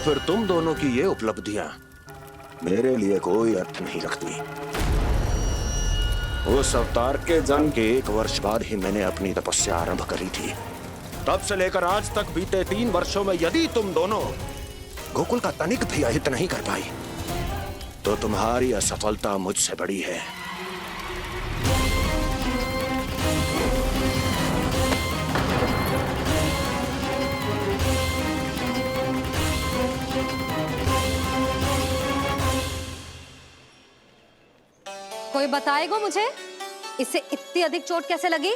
फिर तुम दोनों की ये उपलब्धियां मेरे लिए कोई अर्थ नहीं रखती। उस अवतार के जन्म के 1 वर्ष बाद ही मैंने अपनी तपस्या आरंभ करी थी। तब से लेकर आज तक बीते 3 वर्षों में यदि तुम दोनों गोकुल का तनिक भी अहित नहीं कर पाई तो तुम्हारी असफलता मुझसे बड़ी है। कोई बताएगा मुझे इसे इतनी अधिक चोट कैसे लगी?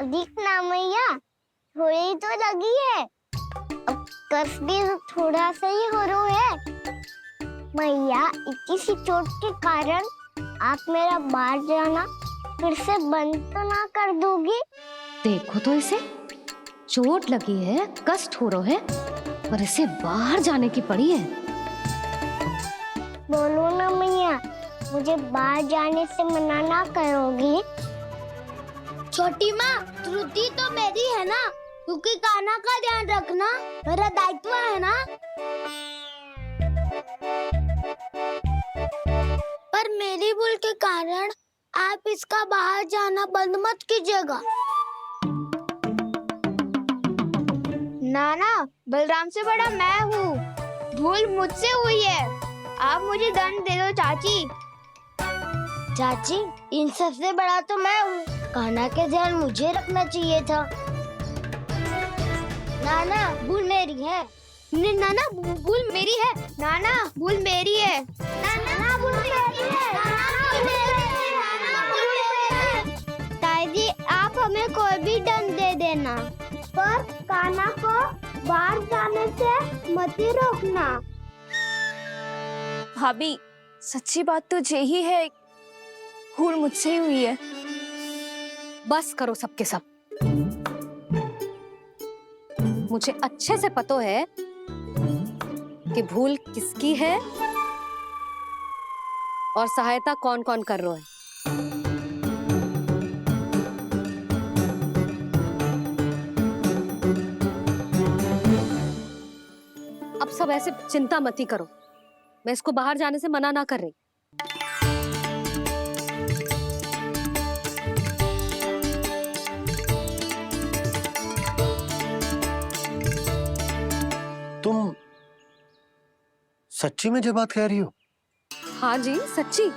दिखना मैया, थोड़ी तो लगी है। अब कस भी थोड़ा सा ही हो रहा है। मैया, इतनी सी चोट के कारण आप मेरा बाहर जाना फिर से बंद तो ना कर दोगी? देखो तो इसे, चोट लगी है, कष्ट हो रहा है और इसे बाहर जाने की पड़ी है। बोलो ना मैया, मुझे बाहर जाने से मना ना करोगी? छोटी माँ, त्रुटि तो मेरी है ना, क्योंकि कान्हा का ध्यान रखना मेरा दायित्व है ना। पर मेरी भूल के कारण आप इसका बाहर जाना बंद मत कीजिएगा। नाना, बलराम से बड़ा मैं हूँ, भूल मुझसे हुई है, आप मुझे दंड दे दो चाची। चाची, इन सबसे बड़ा तो मैं हूँ, कान्हा के ध्यान मुझे रखना चाहिए था। नाना, भूल मेरी है। नाना, भूल मेरी है। नाना, भूल मेरी है। नाना, भूल मेरी है। नाना, भूल मेरी है। नाना, भूल मेरी है। ताई जी, आप हमें कोई भी दंड दे देना, पर कान्हा को बाहर जाने से मत ही रोकना। भाभी, सच्ची बात तो यही है, भूल मुझसे ही हुई है। बस करो सबके सब। मुझे अच्छे से पता है कि भूल किसकी है और सहायता कौन कौन कर रहा है। अब सब ऐसे चिंता मत ही करो, मैं इसको बाहर जाने से मना ना कर रही। तुम सच्ची में ये बात कह रही हो? हाँ जी, सच्ची।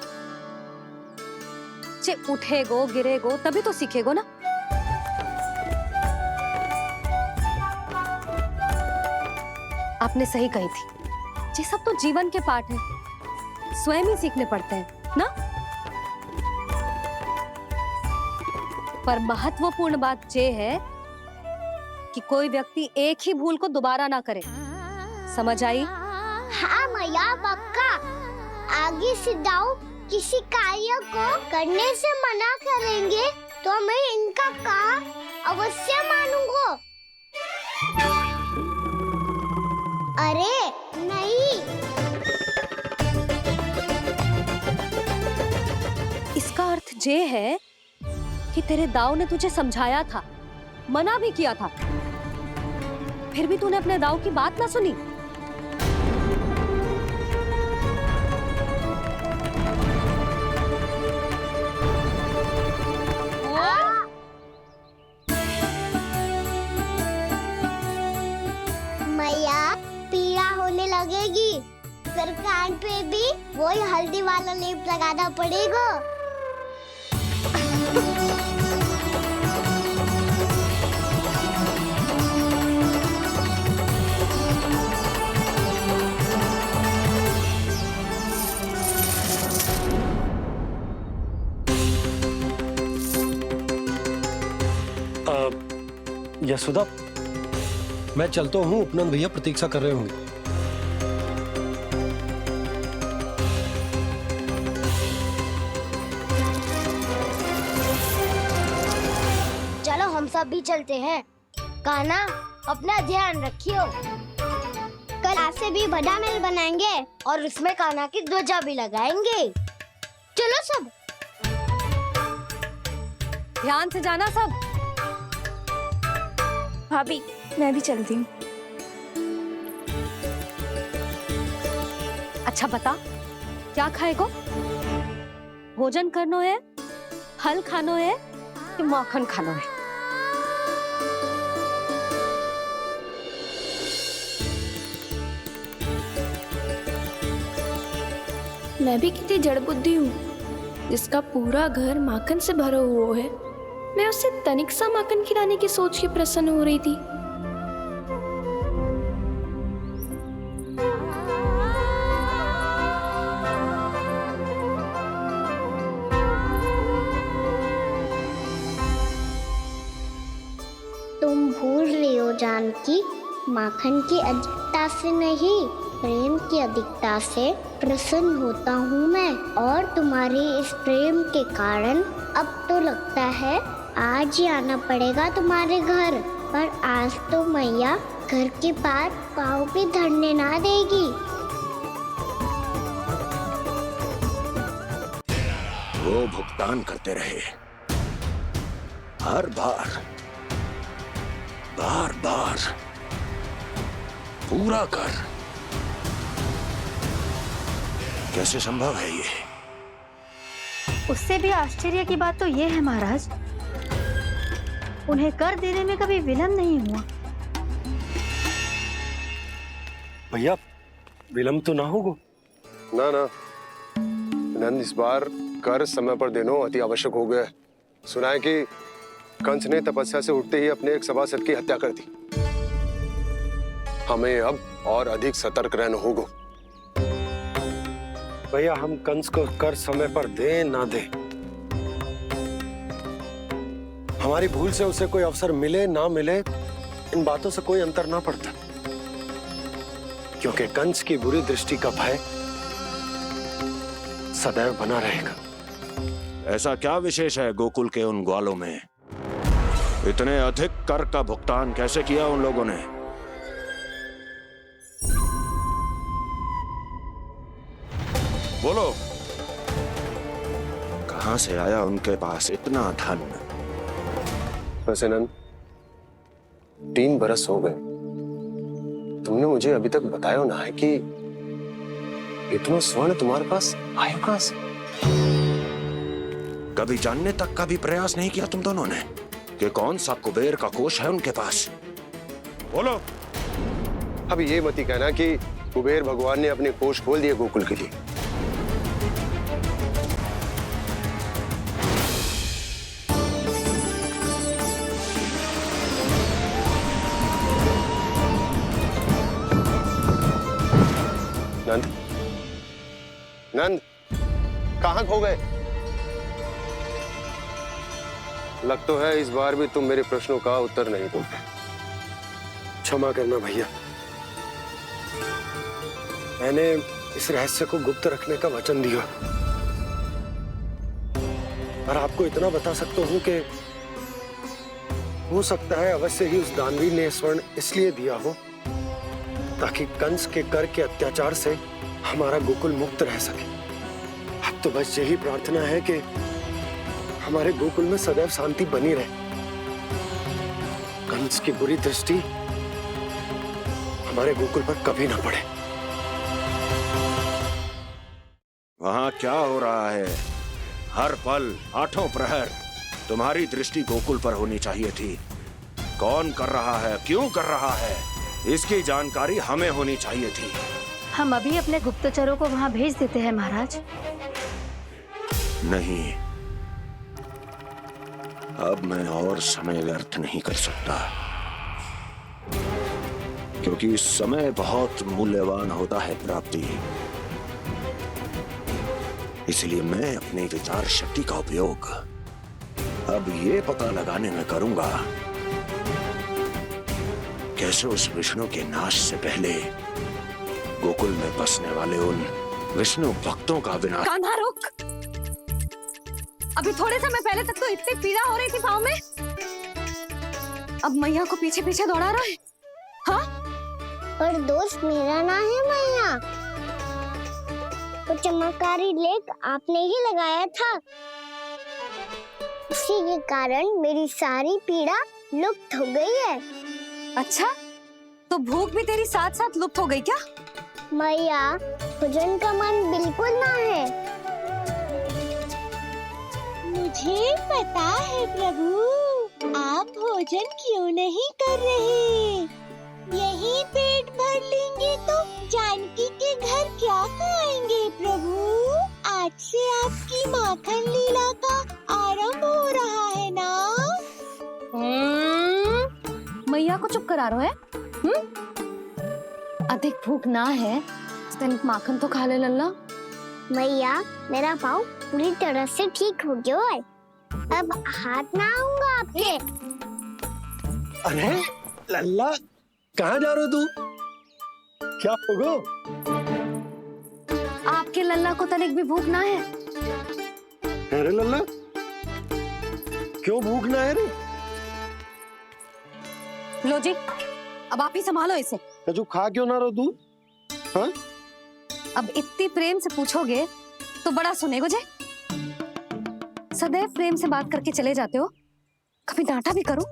चे उठेगो गिरेगो तभी तो सीखेगो ना। आपने सही कही थी, ये सब तो जीवन के पाठ हैं, स्वयं ही सीखने पड़ते हैं ना। पर महत्वपूर्ण बात ये है कि कोई व्यक्ति एक ही भूल को दोबारा ना करे, समझ आई? हाँ मैया, पक्का। आगे से दाऊ किसी कार्य को करने से मना करेंगे तो मैं इनका काम अवश्य मानूंगा। अरे नहीं, इसका अर्थ ये है कि तेरे दाऊ ने तुझे समझाया था, मना भी किया था, फिर भी तूने अपने दाऊ की बात ना सुनी। मैया, पीड़ा होने लगेगी, फिर कान पे भी वही हल्दी वाला लेप लगाना पड़ेगा। यशोदा, मैं चलता हूँ, उपनंद भैया प्रतीक्षा कर रहे होंगे। चलो हम सब भी चलते हैं। कान्हा, अपना ध्यान रखियो, केवल आज से भी बड़ा महल बनाएंगे और उसमें कान्हा की ध्वजा भी लगाएंगे। चलो सब। ध्यान से जाना सब। भाभी मैं भी चलती हूँ। अच्छा बता, क्या खाएगो? भोजन करनो है, फल खानो है कि माखन खानो है? मैं भी कितनी जड़ बुद्धि हूँ, जिसका पूरा घर माखन से भरा हुआ है। मैं उससे तनिक सा माखन खिलाने की सोच के प्रसन्न हो रही थी। तुम भूल रही हो जानकी, माखन की अधिकता से नहीं, प्रेम की अधिकता से प्रसन्न होता हूँ मैं। और तुम्हारे इस प्रेम के कारण अब तो लगता है आज ही आना पड़ेगा तुम्हारे घर। पर आज तो मैया घर के पार पाँव भी धरने ना देगी। वो भुगतान करते रहे, हर बार बार बार पूरा कर। कैसे संभव है ये? उससे भी आश्चर्य की बात तो ये है महाराज, उन्हें कर देने में कभी विलंब नहीं हुआ। भैया विलंब तो ना होगा? ना ना नंद, इस बार कर समय पर देना अति आवश्यक हो गया है। सुना है कि कंस ने तपस्या से उठते ही अपने एक सभासद की हत्या कर दी। हमें अब और अधिक सतर्क रहना होगा। भैया हम कंस को कर समय पर दे ना दे, हमारी भूल से उसे कोई अवसर मिले ना मिले, इन बातों से कोई अंतर ना पड़ता, क्योंकि कंस की बुरी दृष्टि का भय सदैव बना रहेगा। ऐसा क्या विशेष है गोकुल के उन ग्वालों में? इतने अधिक कर का भुगतान कैसे किया उन लोगों ने? बोलो, कहां से आया उनके पास इतना धन? वैसे नंद, 3 बरस हो गए, तुमने मुझे अभी तक बताया ना है कि इतना स्वर्ण तुम्हारे पास आया कहां से? कभी जानने तक का भी प्रयास नहीं किया तुम दोनों ने कि कौन सा कुबेर का कोष है उनके पास? बोलो। अब ये मत ही कहना कि कुबेर भगवान ने अपने कोष खोल दिए गोकुल के लिए। नंद, नंद, कहां खो गए? लग तो है इस बार भी तुम मेरे प्रश्नों का उत्तर नहीं दोगे। क्षमा करना भैया, मैंने इस रहस्य को गुप्त रखने का वचन दिया, पर आपको इतना बता सकता हूं कि हो सकता है अवश्य ही उस दानवी ने स्वर्ण इसलिए दिया हो ताकि कंस के कर के अत्याचार से हमारा गोकुल मुक्त रह सके। अब तो बस यही प्रार्थना है कि हमारे गोकुल में सदैव शांति बनी रहे, कंस की बुरी दृष्टि हमारे गोकुल पर कभी ना पड़े। वहां क्या हो रहा है? हर पल, आठों प्रहर तुम्हारी दृष्टि गोकुल पर होनी चाहिए थी। कौन कर रहा है, क्यों कर रहा है, इसकी जानकारी हमें होनी चाहिए थी। हम अभी अपने गुप्तचरों को वहां भेज देते हैं महाराज। नहीं, अब मैं और समय व्यर्थ नहीं कर सकता, क्योंकि समय बहुत मूल्यवान होता है प्राप्ति। इसलिए मैं अपनी विचार शक्ति का उपयोग अब ये पता लगाने में करूंगा कैसे उस विष्णु के नाश से पहले गोकुल में बसने वाले उन विष्णु भक्तों का विनाश। कान्हा रुक! अभी थोड़े समय पहले तक तो इतनी पीड़ा हो रही थी पाँव में, अब मैया को पीछे पीछे दौड़ा रहा है। हाँ, पर दोस्त मेरा ना है मैया। वो चमत्कारी लेख आपने ही लगाया था, उसी के कारण मेरी सारी पीड़ा लुप्त हो गई है। अच्छा, तो भूख भी तेरी साथ साथ लुप्त हो गई क्या? मैया, भोजन का मन बिल्कुल ना है। मुझे पता है प्रभु, आप भोजन क्यों नहीं कर रहे। यही पेट भर लेंगे तो जानकी के घर क्या खाएंगे प्रभु। आज से आपकी माखन लीला का आरंभ हो रहा है ना। मैया को चुप करा रहे है? अधिक भूख ना है तो तनिक माखन तो खा ले लल्ला। मैया, मेरा पाँव पूरी तरह से ठीक हो गया है, अब हाथ ना आऊंगा आपके। अरे लल्ला, कहाँ जा रहे हो तू? क्या होगो? आपके लल्ला को तनिक भी भूख ना है? अरे लल्ला, क्यों भूख ना है रे? लो जी, अब आप ही संभालो इसे। तू खा क्यों ना रहो तू? हाँ? अब इतनी प्रेम से पूछोगे तो बड़ा सुनेगो जे। सदैव प्रेम से बात करके चले जाते हो, कभी डांटा भी करो।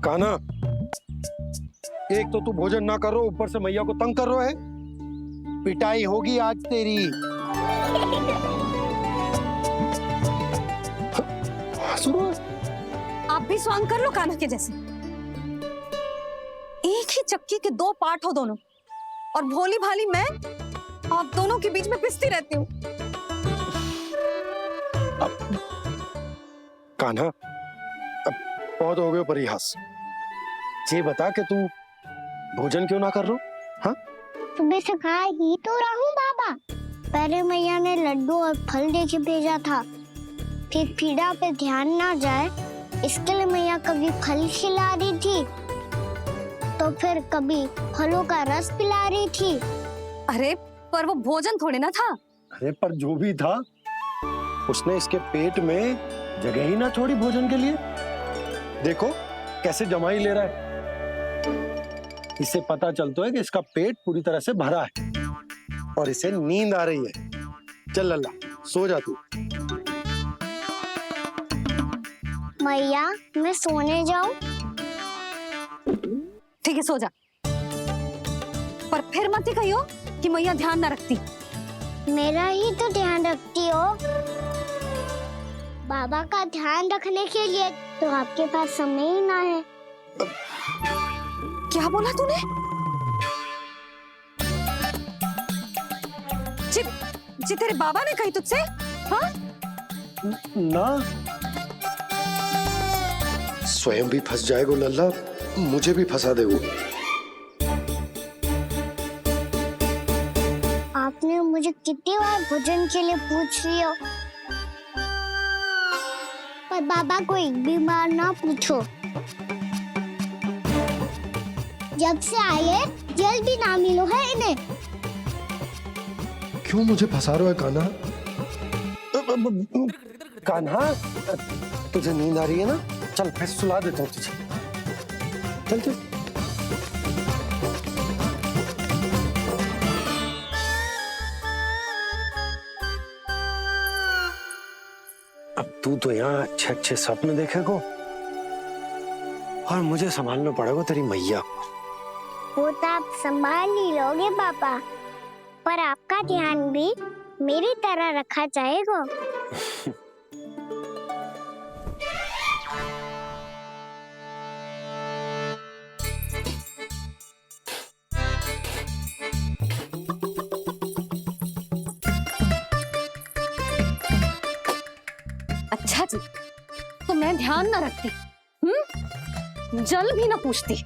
कान्हा, एक तो तू भोजन ना कर रहा, ऊपर से मैया को तंग कर रहा है। पिटाई होगी आज तेरी। आप भी स्वांग कर लो कान्हा के जैसे। एक ही चक्की के दो पार्ट हो दोनों, और भोली भाली मैं आप दोनों के बीच में पिसती रहती हूँ। कान्हा, अब बहुत हो गए परिहास। ये बता कि तू भोजन क्यों ना कर रहा? हाँ? सुबह से खा ही तो रहा हूँ बाबा। पहले मैया ने लड्डू और फल दे के भेजा था, फिर पीड़ा पे ध्यान ना जाए इसके लिए मैया कभी फल खिला रही थी, तो फिर कभी फलों का रस पिला रही थी। अरे पर वो भोजन थोड़े ना था। अरे पर जो भी था, उसने इसके पेट में जगह ही ना छोड़ी भोजन के लिए। देखो कैसे जमाई ले रहा है। इससे पता चलता है कि इसका पेट पूरी तरह से भरा है और इसे नींद आ रही है। चल लल्ला, सो जा तू। मैया, मैं सोने जाऊं? ठीक है, सो जा, पर फिर मत ही कहियो कि मैया ध्यान ना रखती। मेरा ही तो ध्यान रखती हो। बाबा का ध्यान रखने के लिए तो आपके पास समय ही ना है। क्या बोला तूने? जी तेरे बाबा ने कही तुझसे? हाँ? ना, स्वयं भी फंस जाएगा लल्ला, मुझे भी फंसा देगो। आपने मुझे कितनी बार भोजन के लिए पूछ लिया, पर बाबा को एक भी बार ना पूछो। जब से आए जल भी ना मिलो है इन्हें। क्यों मुझे फंसा रहा है कान्हा? कान्हा, तुझे नींद आ रही है ना? चल मैं सुला देता हूँ तुझे। चल चल। अब तू तो यहाँ अच्छे अच्छे सपने देखेगा और मुझे संभालना पड़ेगा तेरी मैया को। वो तो आप संभाल ही लोगे पापा, पर आपका ध्यान भी मेरी तरह रखा जाएगा। अच्छा जी, तो मैं ध्यान ना रखती, जल भी ना पूछती।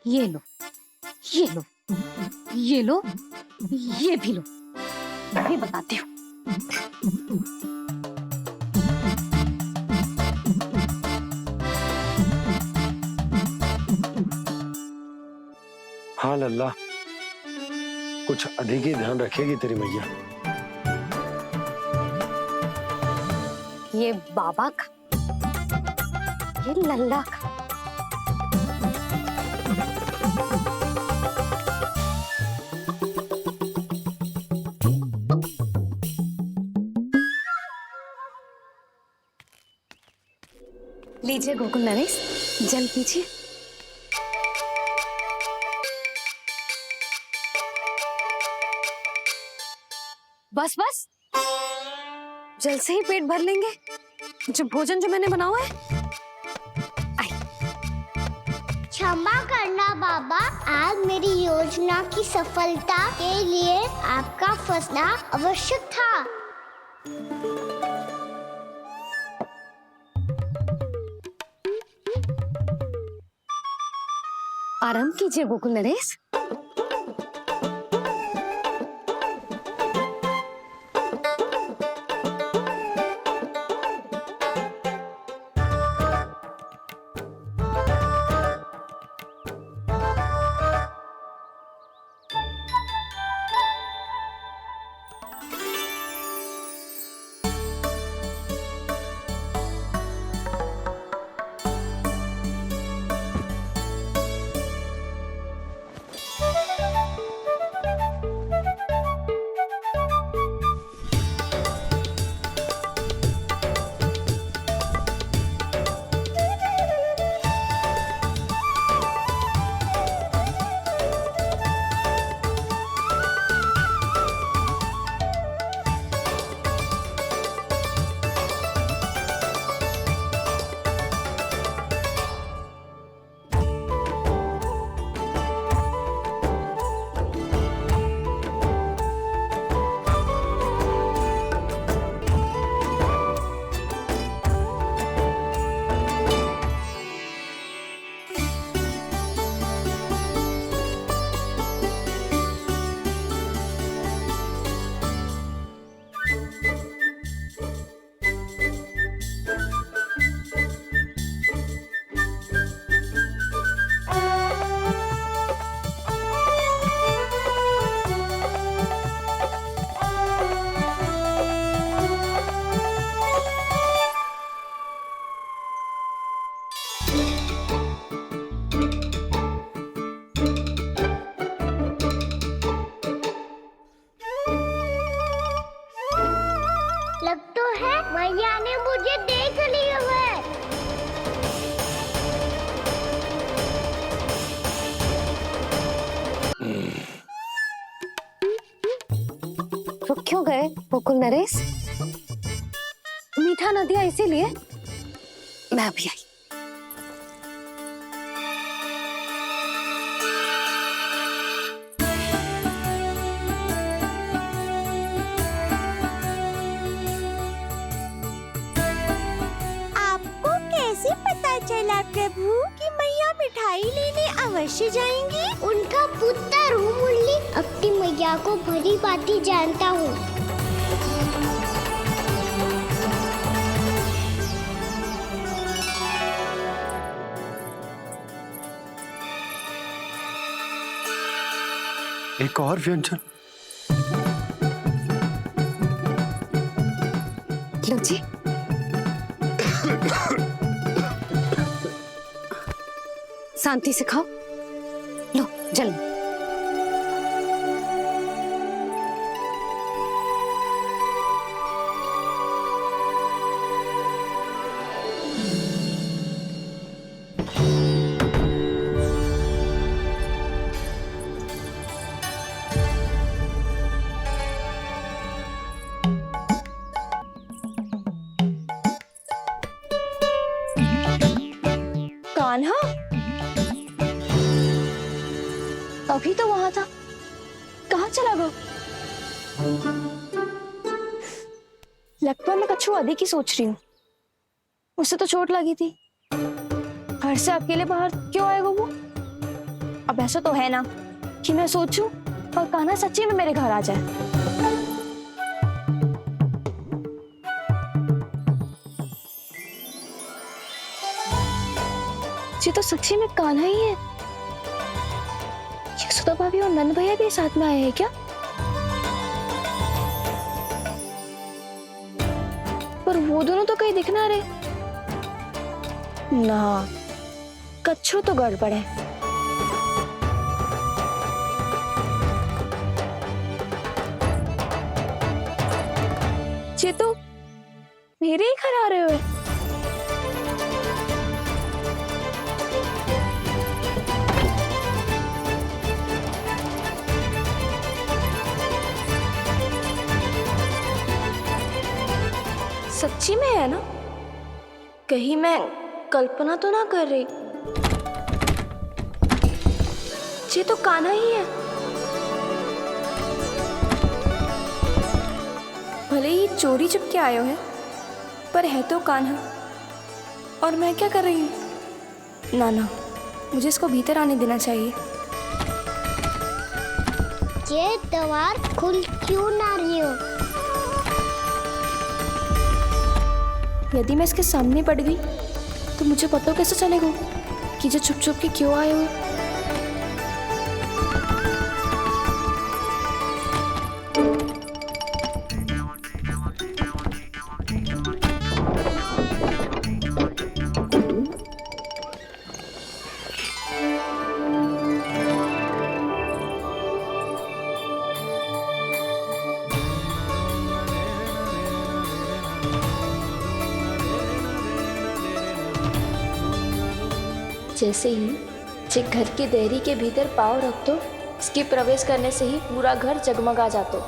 ये लो, ये लो, ये लो, ये भी लो, मैं भी बताती हूँ। हाँ लल्ला, कुछ अधिक ही ध्यान रखेगी तेरी मैया। ये बाबा का, ये लल्ला का। लीजिए गोकुल नरेश, जल पीजिए। बस बस, जल से ही पेट भर लेंगे। जो भोजन जो मैंने बनाया है। क्षमा करना बाबा, आज मेरी योजना की सफलता के लिए आपका फंसना आवश्यक था। आराम कीजिए गोकुल नरेश। लग तो है मैया ने मुझे देख लिया है। रुक क्यों गए गोकुल नरेश? मीठा न दिया इसीलिए मैं अभी आई। आपको कैसे पता चला प्रभु कि मैया मिठाई लेने अवश्य जाएंगी? उनका पुत्र हूँ मुरली, अपनी मैया को भली भांति जानता हूँ। एक और व्यंजन। लो जी। शांति से खाओ। लो जल। कान्हा अभी तो वहां था, कहाँ चला गया? लगता मैं कछु अधिक ही सोच रही हूँ। उसे तो चोट लगी थी, घर से अकेले बाहर क्यों आएगा वो? अब ऐसा तो है ना कि मैं सोचूं और कान्हा सच्ची में मेरे घर आ जाए। ये तो सच्ची में कान्हा ही है। यशोदा भाभी और नंद भैया भी साथ में आए हैं क्या? पर वो दोनों तो कहीं दिख ना रहे। ना, कच्छू तो गड़बड़ है। ये तो मेरे ही घर आ रहे हो। सच्ची में है ना? कहीं मैं कल्पना तो ना कर रही? ये तो कान्हा ही है। भले ही चोरी चुपके आए हो है, पर है तो कान्हा। और मैं क्या कर रही हूँ? ना ना, मुझे इसको भीतर आने देना चाहिए। ये द्वार खुल क्यों ना रही हो? यदि मैं इसके सामने पड़ गई तो मुझे पता कैसे चलेगा कि जो छुप छुप के क्यों आए हो? जैसे ही जे घर की देहरी के भीतर पाँव रख दो, इसके प्रवेश करने से ही पूरा घर जगमगा जातो।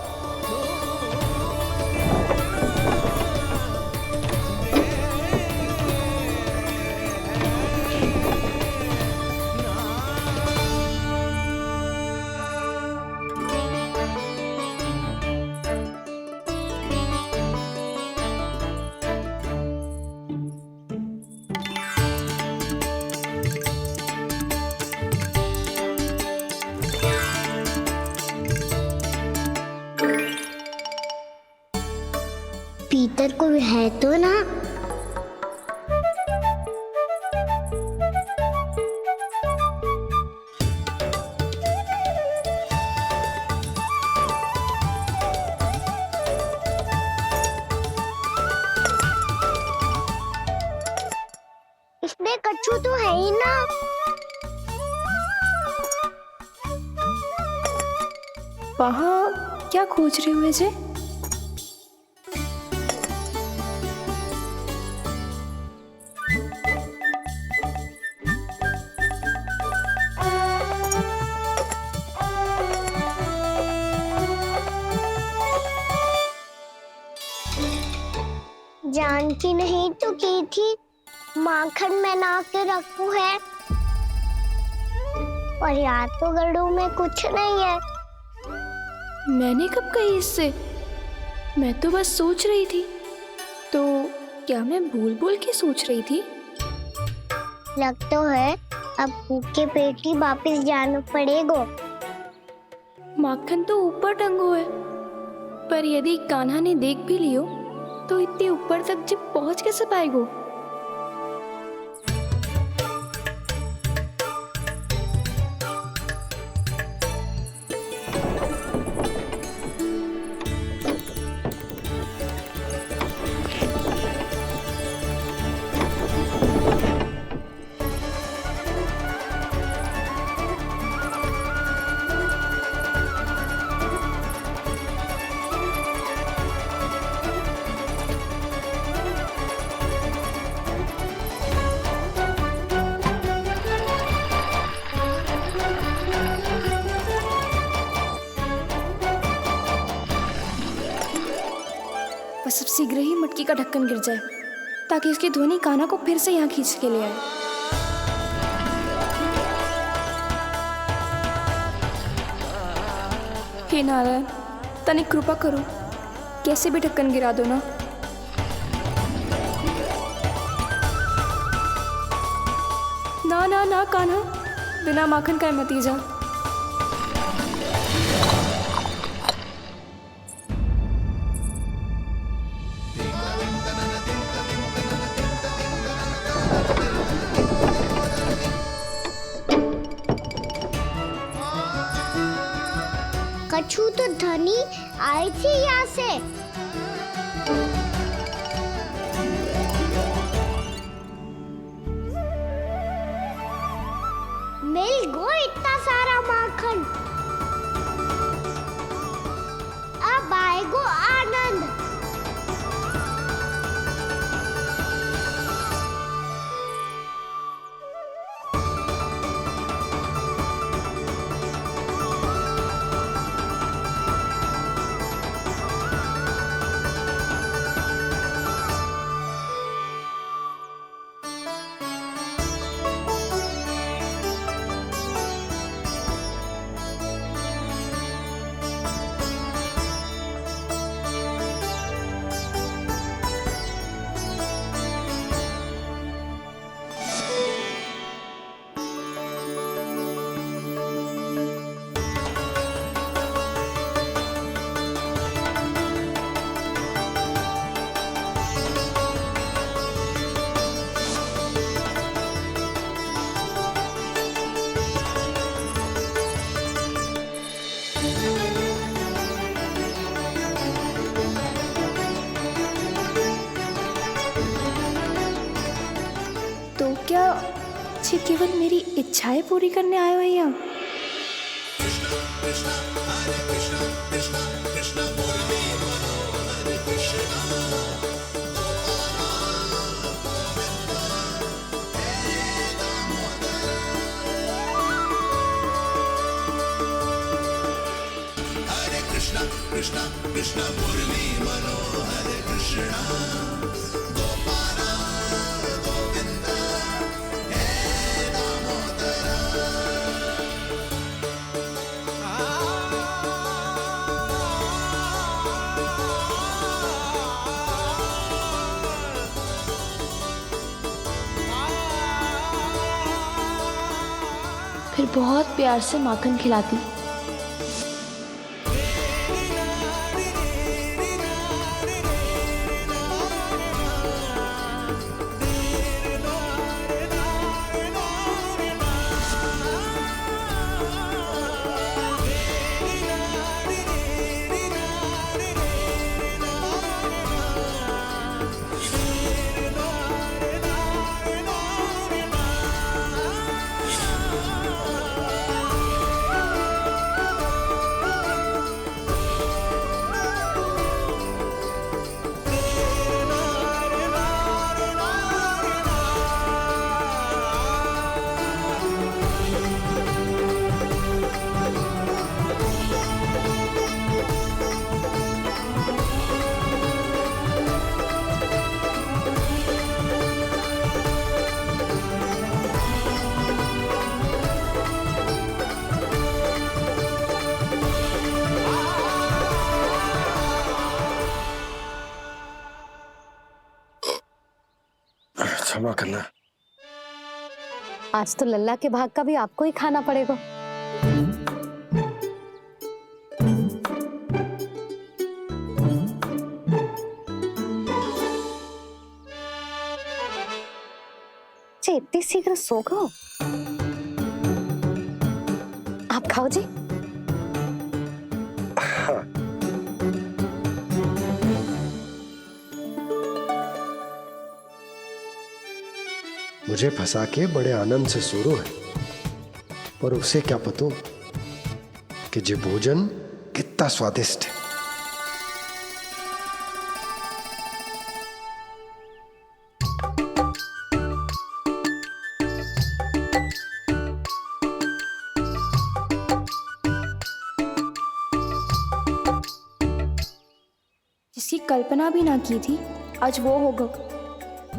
भीतर कोई है तो ना? इसमें कच्छू तो है ही ना। वहाँ क्या खोज रहे हुए जे? जानकी नहीं तो की थी माखन में ना के रखू है, और याद तो गड़ू में कुछ नहीं है। मैंने कब कही इससे? मैं तो बस सोच रही थी। तो क्या मैं भूल भूल के सोच रही थी? लग तो है अब भूखे पेट ही वापिस जाना पड़ेगा। माखन तो ऊपर टंगो है, पर यदि कान्हा ने देख भी लियो तो इतने ऊपर तक जब पहुंच कैसे पाएगो? बस अब शीघ्र ही मटकी का ढक्कन गिर जाए ताकि उसकी ध्वनि कान्हा को फिर से यहाँ खींच के ले आए। हे नारायण, तनिक कृपा करो, कैसे भी ढक्कन गिरा दो ना। ना ना ना कान्हा, बिना माखन का मत ही जा। कछू तो धनी आई थी यहाँ से। मिल गो इतना सारा माखन, अब आएगो आनंद। ये केवल मेरी इच्छाएं पूरी करने आए हो यहाँ? फिर बहुत प्यार से माखन खिलाती। क्षमा करना। आज तो लल्ला के भाग का भी आपको ही खाना पड़ेगा। इतनी शीघ्र सो गो? आप खाओ जी। मुझे फंसा के बड़े आनंद से सो रहा है, पर उसे क्या पता कि ये भोजन कितना स्वादिष्ट है। जिसकी कल्पना भी ना की थी, आज वो होगा।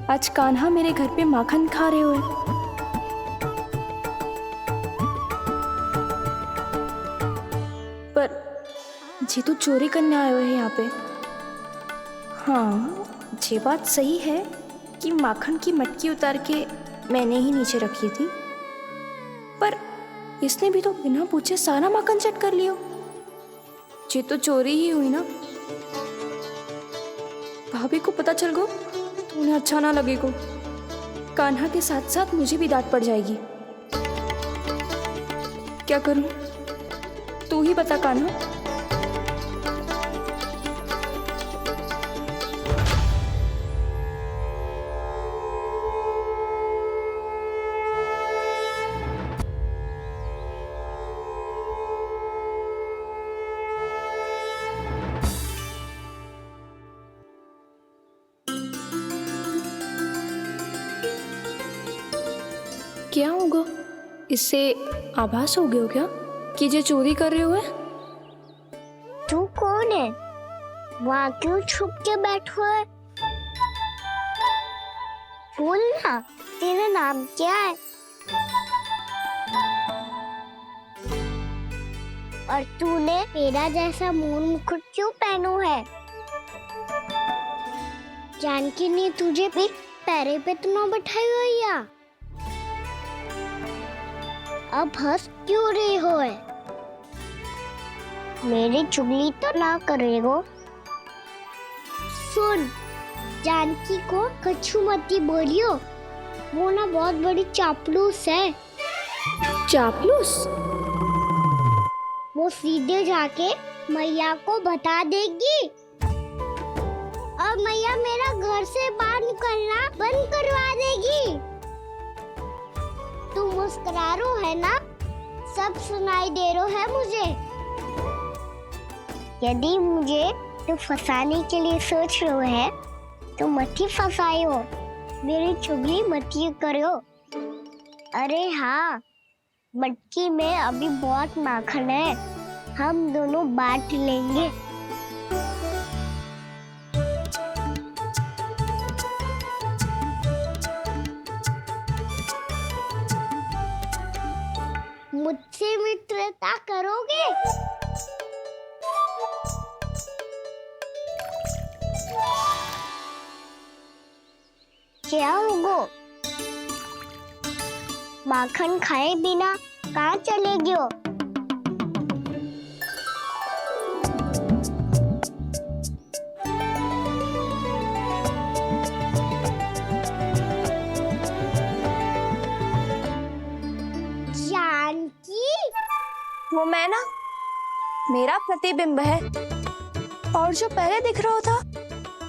आज कान्हा मेरे घर पे माखन खा रहे हुए। पर जी तो चोरी करने आए हुए हैं यहाँ पे। हाँ, ये बात सही है कि माखन की मटकी उतार के मैंने ही नीचे रखी थी, पर इसने भी तो बिना पूछे सारा माखन चट कर लिया। ये तो चोरी ही हुई ना। भाभी को पता चल गो तो उन्हें अच्छा ना लगेगा। कान्हा के साथ साथ मुझे भी डांट पड़ जाएगी। क्या करूं? तू ही बता कान्हा। क्या होगा? इससे आभास हो गया हो क्या कि ये चोरी कर रहे हुए? तू कौन है? वहाँ क्यों छुप के बैठो है? बोल ना, तेरा नाम क्या है? और तूने मेरा जैसा मोर मुकुट क्यों पहनो है? जानकी ने तुझे भी पैरे पे तो ना बैठाई हुई है। अब हंस क्यों रही हो है? मेरी चुगली तो ना करेगो। सुन, जानकी को कछु मती बोलियो, वो ना बहुत बड़ी चापलूस है। चापलूस? वो सीधे जाके मैया को बता देगी और मैया मेरा घर से बाहर निकलना बंद करवा देगी। तू मुस्कुरा रो है ना, सब सुनाई दे रो है मुझे। यदि मुझे तू फंसाने के लिए सोच रो है तो मत ही फंसायो, मेरी चुगली मत ही करो। अरे हाँ, मटकी में अभी बहुत माखन है, हम दोनों बांट लेंगे। मुझसे मित्रता करोगे? क्या होगो? माखन खाए बिना कहाँ चले गयो? जानकी, वो मैं ना, मेरा प्रतिबिंब है, और जो पहले दिख रहा था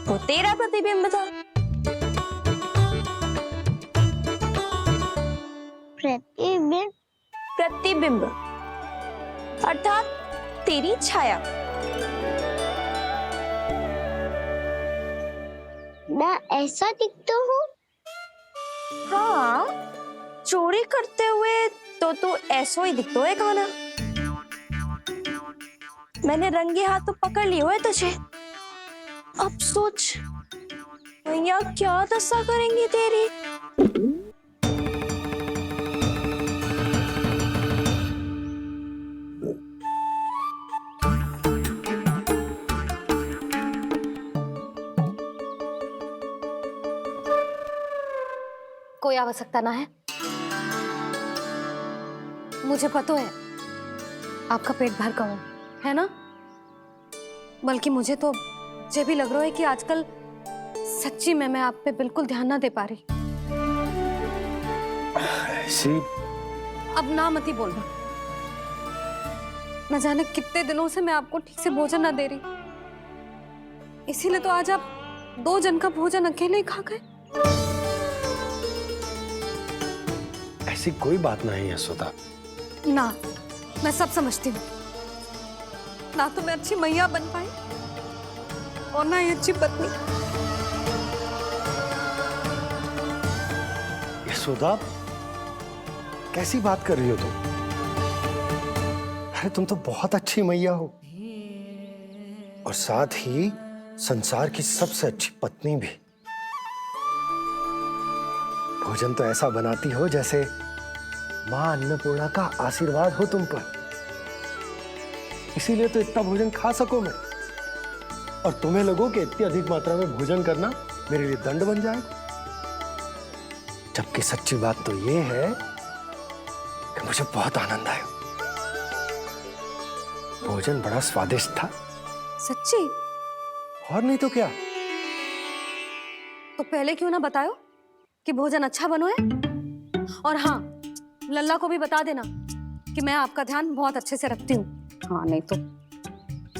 वो तेरा प्रतिबिंब था। प्रतिबिंब? प्रतिबिंब अर्थात तेरी छाया। मैं ऐसा दिखता हूँ? हाँ, चोरी करते हुए तो तू ऐसा ही दिखता है काना। मैंने रंगे हाथों पकड़ लिया है तुझे। अब सोच भैया क्या दशा करेंगी तेरी। कोई आवश्यकता ना है, मुझे पता है आपका पेट भर गया है ना। बल्कि मुझे तो ये भी लग रहा है कि आजकल सच्ची में मैं आप पे बिल्कुल ध्यान ना दे पा रही। ऐसी अब ना मत ही बोलना, न जाने कितने दिनों से मैं आपको ठीक से भोजन ना दे रही, इसीलिए तो आज आप 2 जन का भोजन अकेले ही खा गए। ऐसी कोई बात नहीं है सुधा। ना, मैं सब समझती हूँ, ना तो मैं अच्छी मैया बन पाई और ना ही अच्छी पत्नी। यशोदा, कैसी बात कर रही हो तुम? अरे तुम तो बहुत अच्छी मैया हो, और साथ ही संसार की सबसे अच्छी पत्नी भी। भोजन तो ऐसा बनाती हो जैसे मां अन्नपूर्णा का आशीर्वाद हो तुम पर। इसीलिए तो इतना भोजन खा सको मैं, और तुम्हें लगो कि इतनी अधिक मात्रा में भोजन करना मेरे लिए दंड बन जाएगा। जबकि सच्ची बात तो ये है कि मुझे बहुत आनंद आया। भोजन बड़ा स्वादिष्ट था। सच्ची? और नहीं तो क्या। तो पहले क्यों ना बतायो कि भोजन अच्छा बनो है। और हाँ, लल्ला को भी बता देना कि मैं आपका ध्यान बहुत अच्छे से रखती हूँ। हाँ नहीं तो।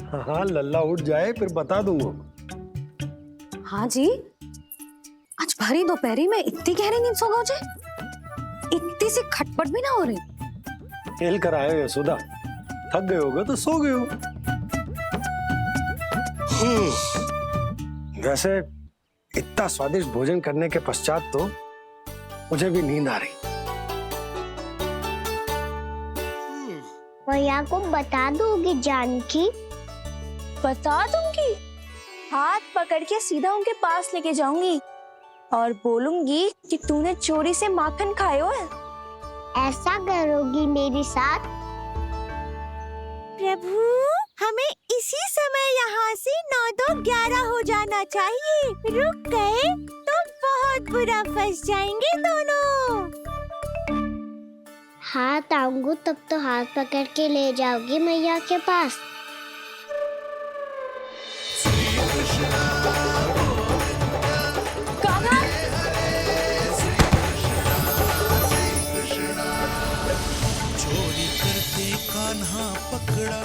हाँ, लल्ला उठ जाए फिर बता दूंगा। हाँ जी, आज भरी दोपहरी में इतनी गहरी नींद सो गए मुझे, इतनी सी खटपट भी ना हो रही। खेल कर आए हो यशोदा, थक गए होगे तो सो गए हो। वैसे इतना स्वादिष्ट भोजन करने के पश्चात तो मुझे भी नींद आ रही। मैया को बता दोगी जानकी? बता दूंगी, हाथ पकड़ के सीधा उनके पास लेके जाऊंगी और बोलूंगी कि तूने चोरी से माखन खाया है। ऐसा करोगी मेरे साथ? प्रभु, हमें इसी समय यहाँ से 9-2-11 हो जाना चाहिए। रुक गए तो बहुत बुरा फंस जाएंगे दोनों। हाथ आऊंगी तब तो हाथ पकड़ के ले जाओगी मैया के पास। चोरी करते कान्हा पकड़ा,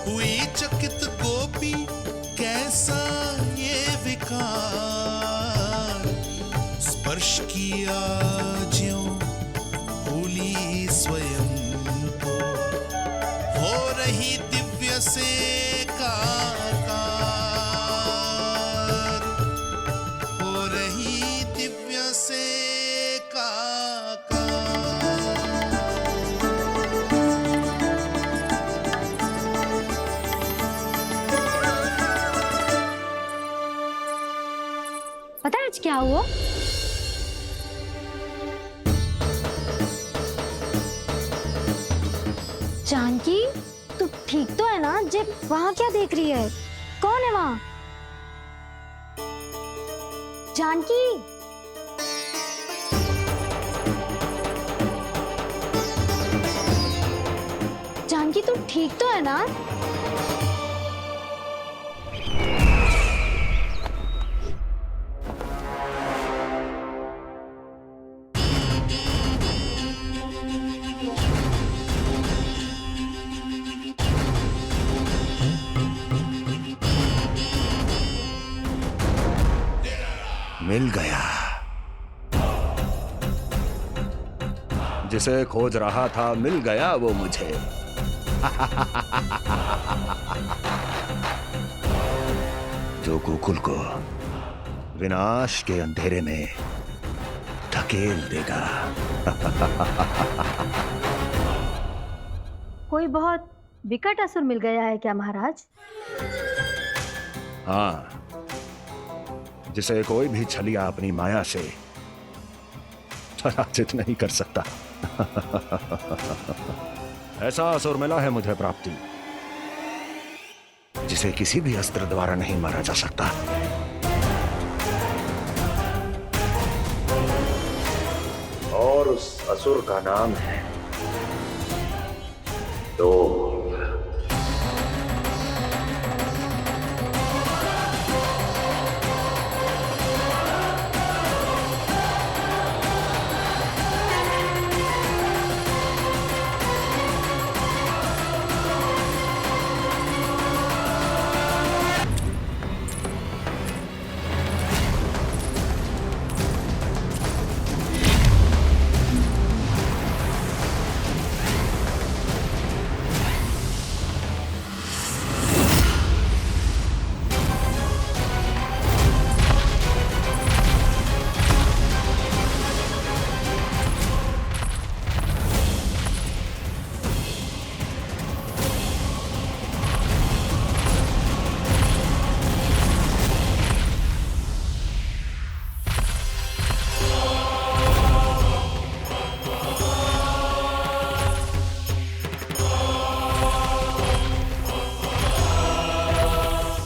हुई चकित गोपी कैसा ये विकार, स्पर्श किया ज्यों क्या हुआ? जानकी, तू ठीक तो है ना? जब वहां क्या देख रही है? कौन है वहां? जानकी, जानकी तू ठीक तो है ना? मिल गया। जिसे खोज रहा था मिल गया वो मुझे। जो गोकुल को विनाश के अंधेरे में धकेल देगा। कोई बहुत विकट असुर मिल गया है क्या महाराज? हाँ, जिसे कोई भी छलिया अपनी माया से पराजित नहीं कर सकता। ऐसा असुर मिला है मुझे प्राप्ति, जिसे किसी भी अस्त्र द्वारा नहीं मारा जा सकता। और उस असुर का नाम है डोल।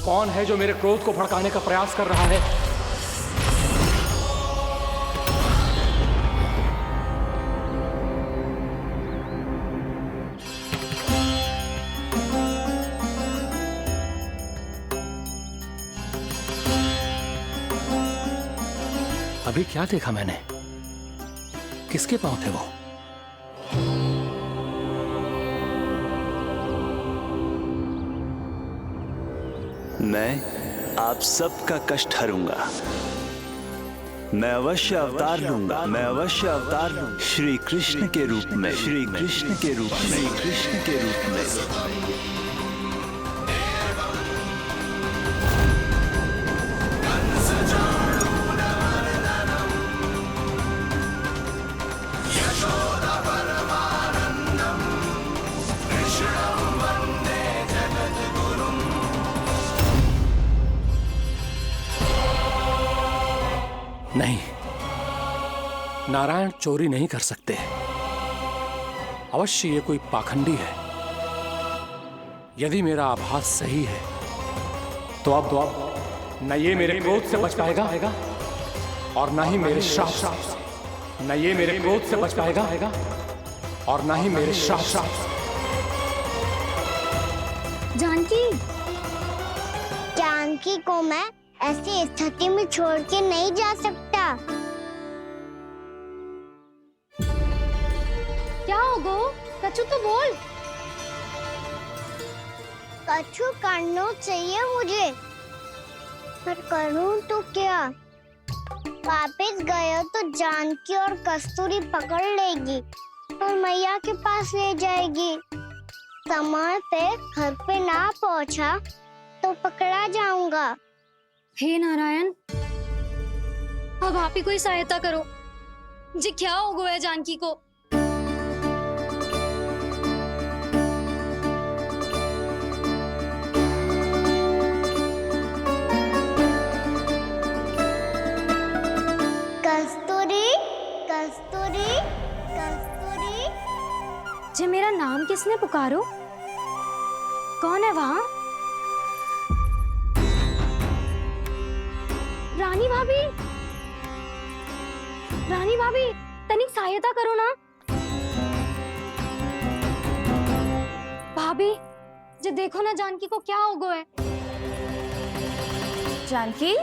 कौन है जो मेरे क्रोध को भड़काने का प्रयास कर रहा है? अभी क्या देखा मैंने? किसके पांव थे वो? मैं आप सबका कष्ट हरूंगा। मैं अवश्य अवतार लूंगा। मैं अवश्य अवतार लूंगा। श्री कृष्ण के रूप में। श्री कृष्ण के रूप में। श्री कृष्ण के रूप में। नहीं, नारायण चोरी नहीं कर सकते। अवश्य ये कोई पाखंडी है। यदि मेरा आभास सही है तो अब न ये मेरे क्रोध से बच पाएगा और न ही मेरे श्राप से। न ये मेरे क्रोध से बच पाएगा और न ही मेरे श्राप से। जानकी, जानकी को मैं ऐसी स्थिति में छोड़ के नहीं जा सकता। क्या हो गो? कछु तो बोल। कछु करना चाहिए मुझे, पर करूं तो क्या? वापस गया तो जानकी और कस्तूरी पकड़ लेगी और मैया के पास ले जाएगी। समय पे घर पे ना पहुंचा तो पकड़ा जाऊंगा। हे नारायण, अब आप ही कोई सहायता करो। जी क्या हो गया है जानकी को? किसने पुकारो? कौन है वहां? रानी भाभी, रानी भाभी, तनिक सहायता करो ना। भाभी, जे देखो ना जानकी को क्या हो गया है। जानकी,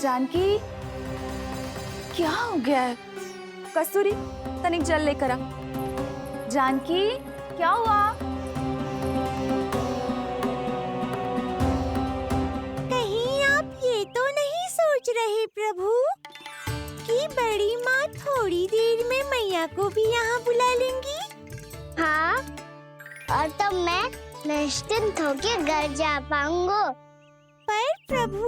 जानकी, क्या हो गया है? कस्तूरी, तनिक जल लेकर आ। जानकी, क्या हुआ? कहीं आप ये तो नहीं सोच रहे प्रभु कि बड़ी माँ थोड़ी देर में मैया को भी यहाँ बुला लेंगी? हाँ, और तब मैं निश्चिंत होकर घर जा पाऊंगा। पर प्रभु,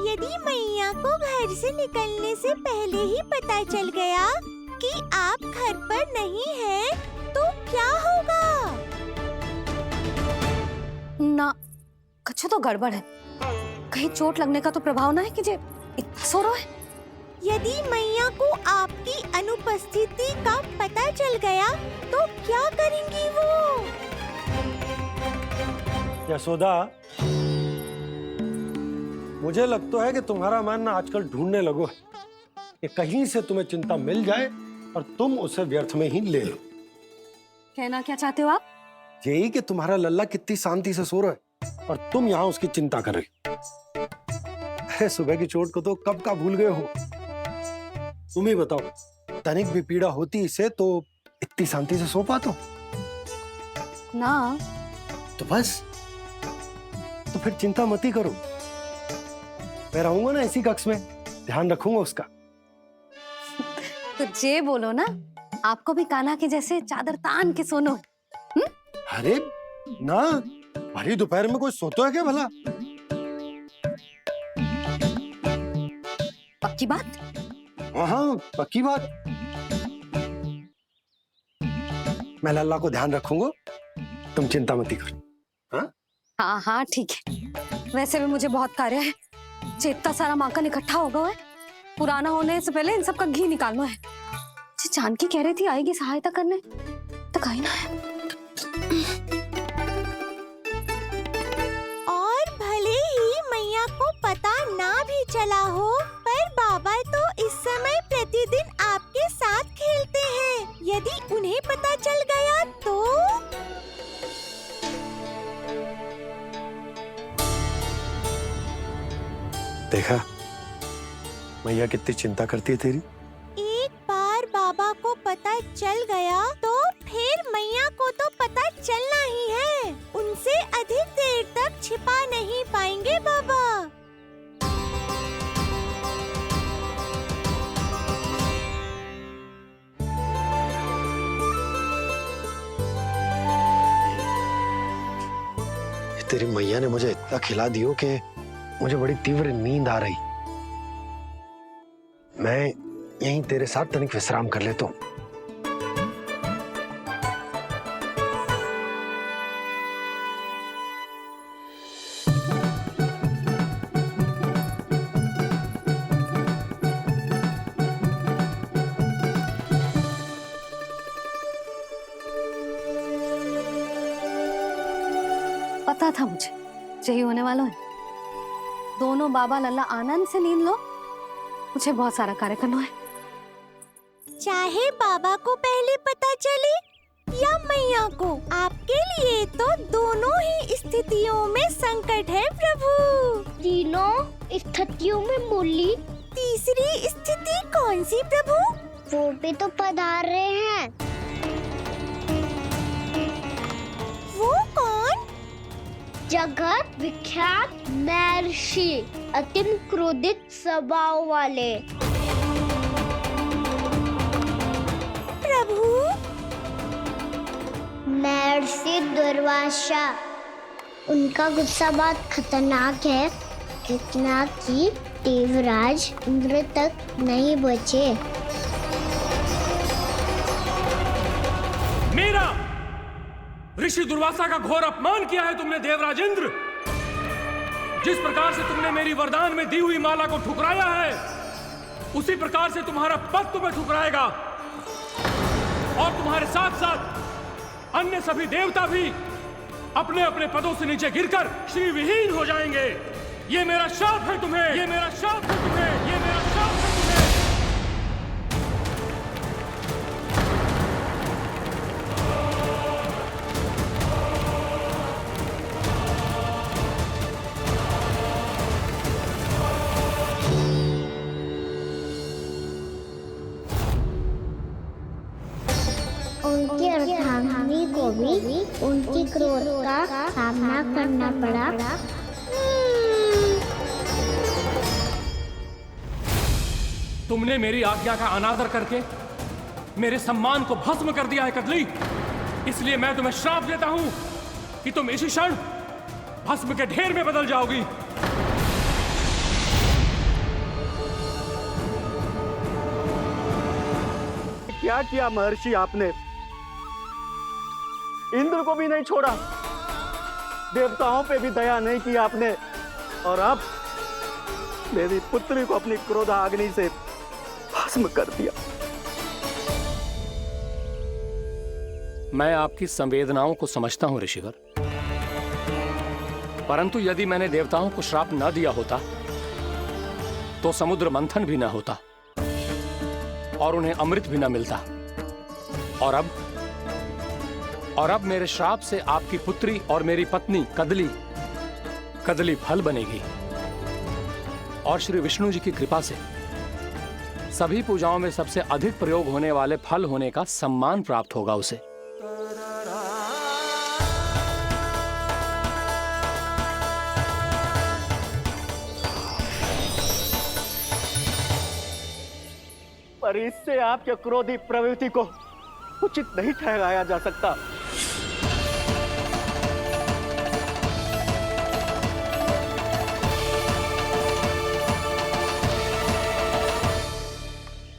यदि मैया को घर से निकलने से पहले ही पता चल गया कि आप घर पर नहीं हैं, तो क्या होगा? ना, कछु तो गड़बड़ है। कहीं चोट लगने का तो प्रभाव ना है कि जे इतना सो रहा है। यदि मैया को आपकी अनुपस्थिति का पता चल गया, तो क्या करेंगी वो? यशोदा, मुझे लगता है कि तुम्हारा मन आजकल ढूंढने लगो है कि कहीं से तुम्हें चिंता मिल जाए और तुम उसे व्यर्थ में ही ले लो। कहना क्या चाहते हो आप? यही कि तुम्हारा लल्ला कितनी शांति से सो रहा है और तुम यहाँ उसकी चिंता कर रही। अरे सुबह की चोट को तो कब का भूल गए हो। तुम ही बताओ, तनिक भी पीड़ा होती इसे तो इतनी शांति से सो पाते हो? ना। तो बस, तो फिर चिंता मत ही करो। मैं रहूंगा ना इसी कक्ष में, ध्यान रखूंगा उसका। तो जे बोलो ना, आपको भी कान्हा के जैसे चादर तान के सोनो। अरे ना, भरी दोपहर में कोई सोता है क्या भला? पक्की बात? हाँ, पक्की बात। मैं लल्ला को ध्यान रखूंगा, तुम चिंता मत करो। हाँ हाँ हाँ, ठीक है। वैसे भी मुझे बहुत कार्य है। इतना सारा माखन इकट्ठा होगा है, पुराना होने से पहले इन सब का घी निकालना है। जानकी कह रही थी आएगी सहायता करने, तो कहीं ना है। और भले ही मैया को पता ना भी चला हो, पर बाबा तो इस समय प्रतिदिन आपके साथ खेलते हैं। यदि उन्हें पता चल गया तो? देखा मैया कितनी चिंता करती है तेरी। एक बार बाबा को पता चल गया तो फिर मैया को तो पता चलना ही है। उनसे अधिक देर तक छिपा नहीं पाएंगे बाबा। तेरी मैया ने मुझे इतना खिला दियो कि मुझे बड़ी तीव्र नींद आ रही। मैं यहीं तेरे साथ तनिक विश्राम कर लेता हूँ। पता था मुझे यही होने वाला है। दोनों बाबा लल्ला आनंद से नींद लो, मुझे बहुत सारा कार्य करना है। चाहे बाबा को पहले पता चले या मैया को, आपके लिए तो दोनों ही स्थितियों में संकट है प्रभु। तीनों स्थितियों में मूली, तीसरी स्थिति कौन सी प्रभु? वो भी तो पधार रहे हैं। वो कौन? जगत विख्यात महर्षि, अत्यंत क्रोधित स्वभाव वाले। प्रभु, महर्षि दुर्वासा। उनका गुस्सा बहुत खतरनाक है, इतना कि देवराज इंद्र तक नहीं बचे। मेरा ऋषि दुर्वासा का घोर अपमान किया है तुमने देवराज इंद्र। जिस प्रकार से तुमने मेरी वरदान में दी हुई माला को ठुकराया है, उसी प्रकार से तुम्हारा पद तुम्हें ठुकराएगा। और तुम्हारे साथ साथ अन्य सभी देवता भी अपने अपने पदों से नीचे गिरकर श्री विहीन हो जाएंगे। ये मेरा शाप है तुम्हें, ये मेरा शाप है तुम्हें, ये मेरा शाप है तुम्हें। उनकी अर्धांगिनी को भी उनकी क्रोध का सामना करना पड़ा। तुमने मेरी आज्ञा का अनादर करके मेरे सम्मान को भस्म कर दिया है कदली, इसलिए मैं तुम्हें श्राप देता हूं कि तुम इसी क्षण भस्म के ढेर में बदल जाओगी। क्या किया महर्षि आपने? इंद्र को भी नहीं छोड़ा, देवताओं पे भी दया नहीं की आपने, और अब मेरी पुत्री को अपनी क्रोधाग्नि से भस्म कर दिया। मैं आपकी संवेदनाओं को समझता हूं ऋषिवर, परंतु यदि मैंने देवताओं को श्राप न दिया होता तो समुद्र मंथन भी न होता और उन्हें अमृत भी न मिलता। और अब मेरे श्राप से आपकी पुत्री और मेरी पत्नी कदली फल बनेगी, और श्री विष्णु जी की कृपा से सभी पूजाओं में सबसे अधिक प्रयोग होने वाले फल होने का सम्मान प्राप्त होगा उसे। पर इससे आपके क्रोधी प्रवृत्ति को उचित नहीं ठहराया जा सकता।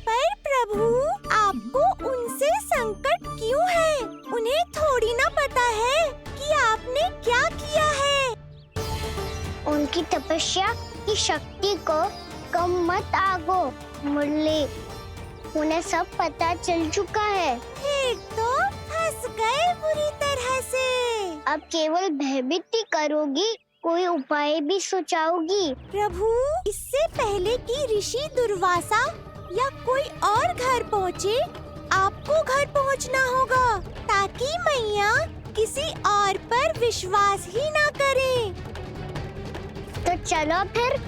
पर प्रभु, आपको उनसे संकट क्यों है? उन्हें थोड़ी ना पता है कि आपने क्या किया है। उनकी तपस्या की शक्ति को कम मत आगो मुरली, उन्हें सब पता चल चुका है। फिर तो फंस गए बुरी तरह से। अब केवल भयभीत ही करोगी, कोई उपाय भी सोचाओगी? प्रभु, इससे पहले कि ऋषि दुर्वासा या कोई और घर पहुँचे, आपको घर पहुँचना होगा, ताकि मैया किसी और पर विश्वास ही ना करे। तो चलो फिर।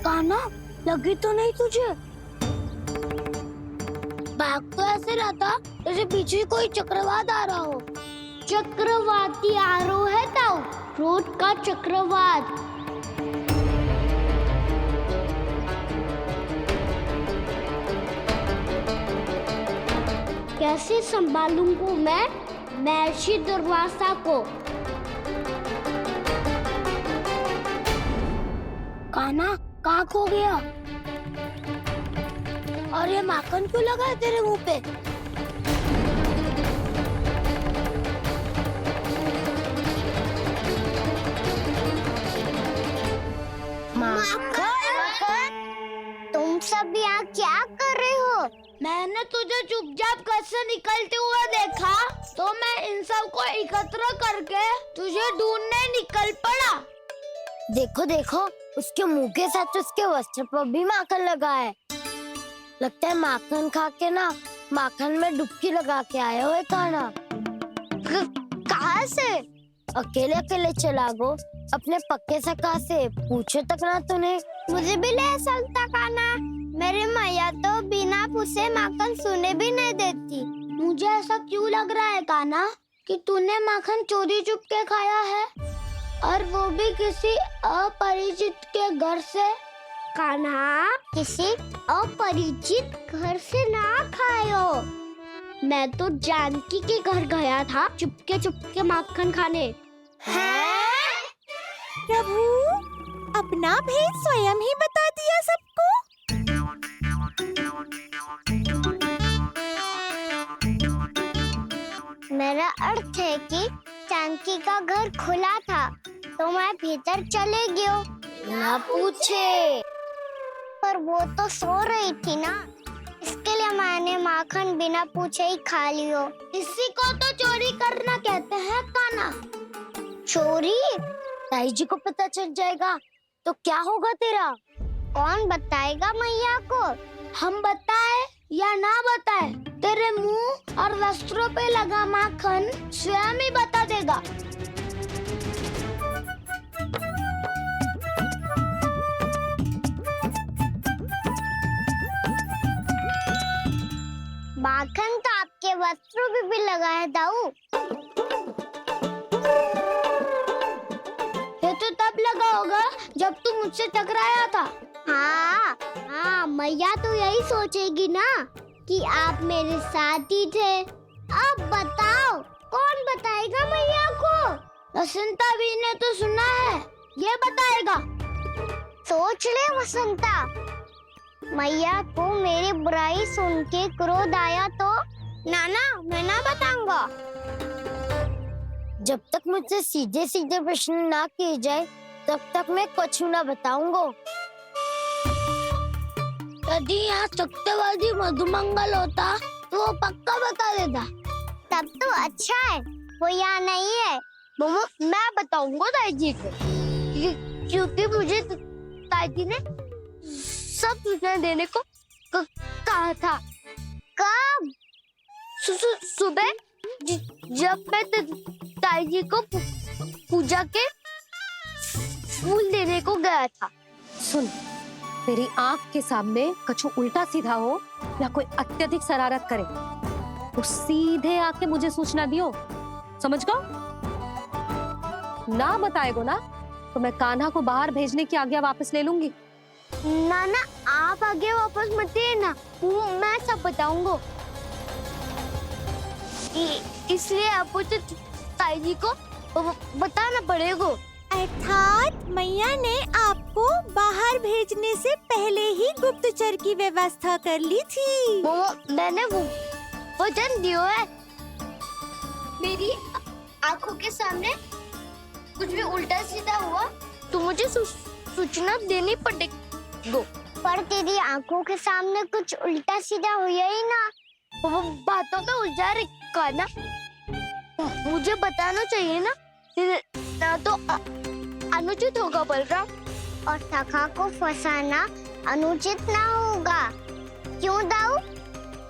कान्हा, लगी तो नहीं तुझे? भाग तो ऐसे रहा था जैसे पीछे कोई चक्रवात आ रहा हो। चक्रवाती आरोह है ताऊ, क्रोध का चक्रवात। कैसे संभालूंगा मैं महर्षि दुर्वासा को? कान्हा, कहाँ खो गया? और ये माखन क्यों लगा है तेरे मुंह पे? माखन? तुम सब यहाँ क्या कर रहे हो? मैंने तुझे चुपचाप घर से निकलते हुए देखा, तो मैं इन सब को एकत्र करके तुझे ढूंढने निकल पड़ा। देखो देखो, उसके मुंह के साथ उसके वस्त्र पर भी माखन लगा है। लगता है माखन खा के ना माखन में डुबकी लगा के आए हुए कान्हा। कहाँ से? अकेले अकेले चला गो, अपने पक्के सखा से पूछे तक ना तूने। मुझे भी ले चलता कान्हा, मेरी मैया तो बिना पूछे माखन सुने भी नहीं देती। मुझे ऐसा क्यों लग रहा है कान्हा कि तूने माखन चोरी चुप के खाया है, और वो भी किसी अपरिचित के घर से? कान्हा, किसी अपरिचित घर से ना खायो। मैं तो जानकी के घर गया था चुपके माखन खाने। हैं? प्रभु, अपना भेद स्वयं ही बता दिया सबको। मेरा अर्थ है कि जानकी का घर खुला था, तो मैं भीतर चले गयो। ना पूछे। पर वो तो सो रही थी ना, इसके लिए मैंने माखन बिना पूछे ही खा लियो। इसी को तो चोरी करना कहते हैं कान्हा। चोरी? ताई जी को पता चल जाएगा तो क्या होगा तेरा? कौन बताएगा मैया को? हम बताए या ना बताए, तेरे मुंह और वस्त्रों पे लगा माखन स्वयं ही बता देगा। माखन तो आपके वस्त्रों पे भी लगा है दाऊ। ये तो तब लगा होगा जब तू मुझसे टकराया था। हाँ, मैया तो यही सोचेगी ना कि आप मेरे साथ ही थे। अब बताओ कौन बताएगा मैया को? वसंता भी ने तो सुना है, ये बताएगा। सोच ले वसंता, मैया को मेरी बुराई सुन के क्रोध आया तो नाना मैं ना बताऊंगा। जब तक मुझसे सीधे सीधे प्रश्न ना किए जाए तब तक मैं कुछ ना बताऊंगा। यदि यहाँ सत्यवादी मधुमंगल होता तो वो पक्का बता देता। तब तो अच्छा है वो यहाँ नहीं है। मैं बताऊंगा ताई जी को, क्योंकि मुझे ताई जी ने सब सूचना देने को कहा था। कब? सुबह जब मैं ताई जी को पूजा के फूल देने को गया था। सुन, तेरी आंख के सामने कछु उल्टा सीधा हो या कोई अत्यधिक शरारत करे तो सीधे आके मुझे सूचना दियो, समझ गो? ना बताएगो ना तो मैं कान्हा को बाहर भेजने की आज्ञा वापस ले लूंगी। नाना आप आगे वापस मत देना, मैं सब बताऊंगा। इसलिए आपको तो ताई जी को बताना पड़ेगा। अर्थात मैया ने आपको बाहर भेजने से पहले ही गुप्तचर की व्यवस्था कर ली थी। मैंने वचन दिया है। मेरी आंखों के सामने कुछ भी उल्टा सीधा हुआ तो मुझे सूचना देनी पड़ेगी। पर तेरी आंखों के सामने कुछ उल्टा सीधा हुआ ही ना, वो बातों में उलझा रखा ना, मुझे बताना चाहिए ना तो अनुचित होगा बलराम। और सखा को फंसाना अनुचित ना होगा, क्यों दाऊ?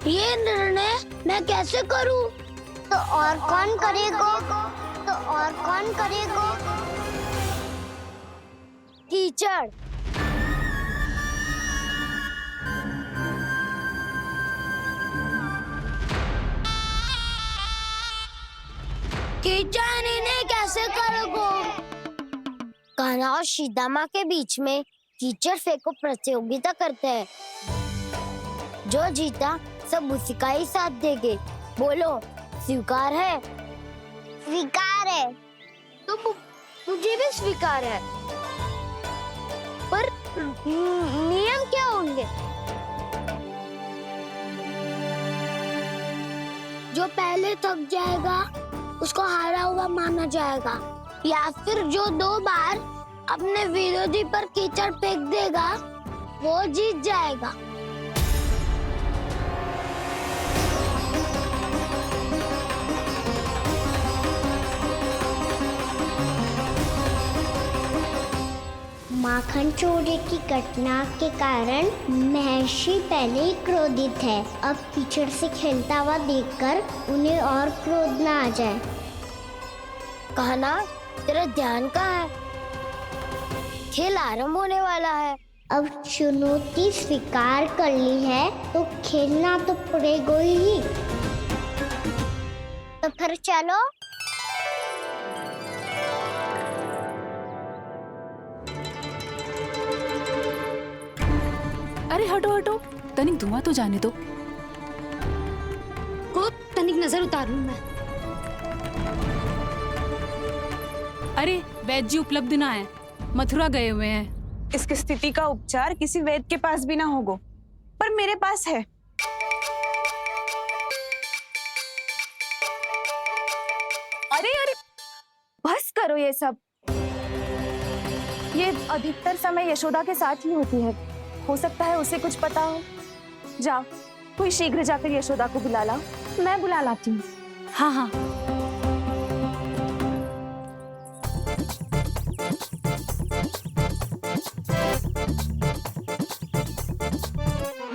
ये निर्णय मैं कैसे करूं? तो और कौन करेगा? कीचड़। कीचड़ इन्हें कैसे करोगे? कान्हा और सीता के बीच में कीचड़ फेंको प्रतियोगिता करते हैं। जो जीता सब उसी का ही साथ देंगे। बोलो स्वीकार है? स्वीकार है। तो मुझे भी स्वीकार है। पर नियम क्या होंगे? जो पहले थक जाएगा उसको हारा हुआ माना जाएगा, या फिर जो 2 बार अपने विरोधी पर कीचड़ फेंक देगा वो जीत जाएगा। माखन चोरी की घटना के कारण महर्षि पहले ही क्रोधित है। अब कीचड़ से खेलता हुआ देखकर उन्हें और क्रोध ना आ जाए। कान्हा, तेरा ध्यान कहाँ है? खेल आरंभ होने वाला है। अब चुनौती स्वीकार कर ली है तो खेलना तो पड़ेगा ही। तो फिर चलो। अरे हटो हटो, तनिक धुआं तो जाने दो। को तनिक नजर उतार लूं मैं। अरे वैद्य जी उपलब्ध ना है, मथुरा गए हुए हैं। इसकी स्थिति का उपचार किसी वैद्य के पास भी ना होगा, पर मेरे पास है। अरे अरे बस करो ये सब। ये अधिकतर समय यशोदा के साथ ही होती है। हो सकता है उसे कुछ पता हो। जा, कोई शीघ्र जाकर यशोदा को बुला ला। मैं बुला लाती हूँ। हाँ हाँ।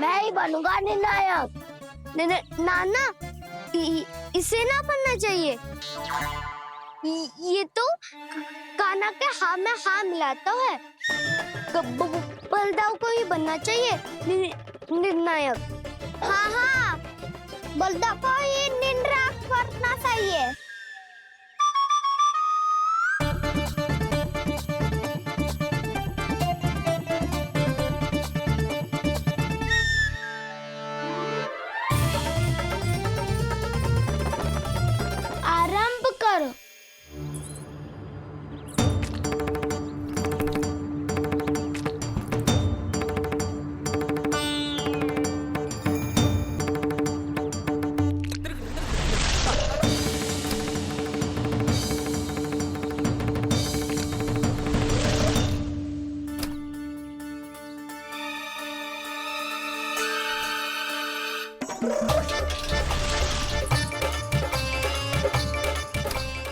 मैं ही बनूंगा निर्णायक। नाना, इसे ना बनना चाहिए। ये तो कान्हा के हाँ में हाँ मिलाता है। बलदाव को ही बनना चाहिए निर्णायक। हाँ हाँ, बलदाव को ही निर्णायक करना चाहिए। आरंभ करो।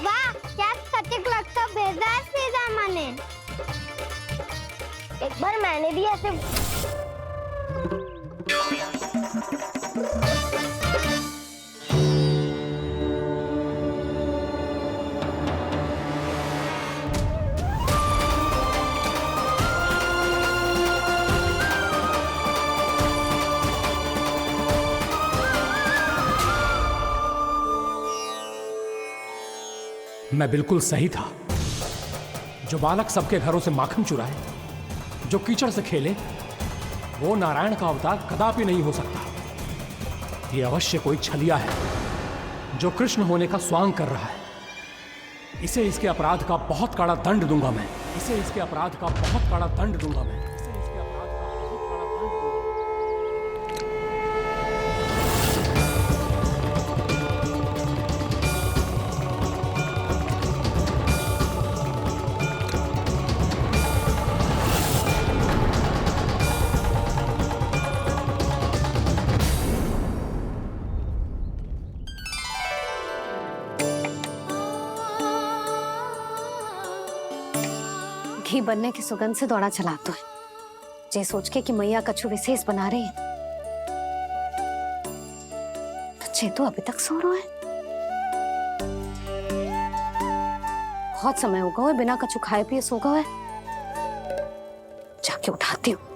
वाह, क्या सटीक लगता भेजा सीधा मैंने। एक बार मैंने भी ऐसे मैं बिल्कुल सही था। जो बालक सबके घरों से माखन चुराए, जो कीचड़ से खेले, वो नारायण का अवतार कदापि नहीं हो सकता। ये अवश्य कोई छलिया है जो कृष्ण होने का स्वांग कर रहा है। इसे इसके अपराध का बहुत कड़ा दंड दूंगा मैं। इसे इसके अपराध का बहुत कड़ा दंड दूंगा मैं। इसे इसके अपराध का बहुत कड़ा दंड दूंगा। घी बनने की सुगंध से दौड़ा चला तो है, जे सोच के कि मैया कछु विशेष बना रही है। तो चे तो अभी तक सो रहा है। बहुत समय हो गया है बिना कछु खाए पिए सो गया है। जाके उठाती हूँ।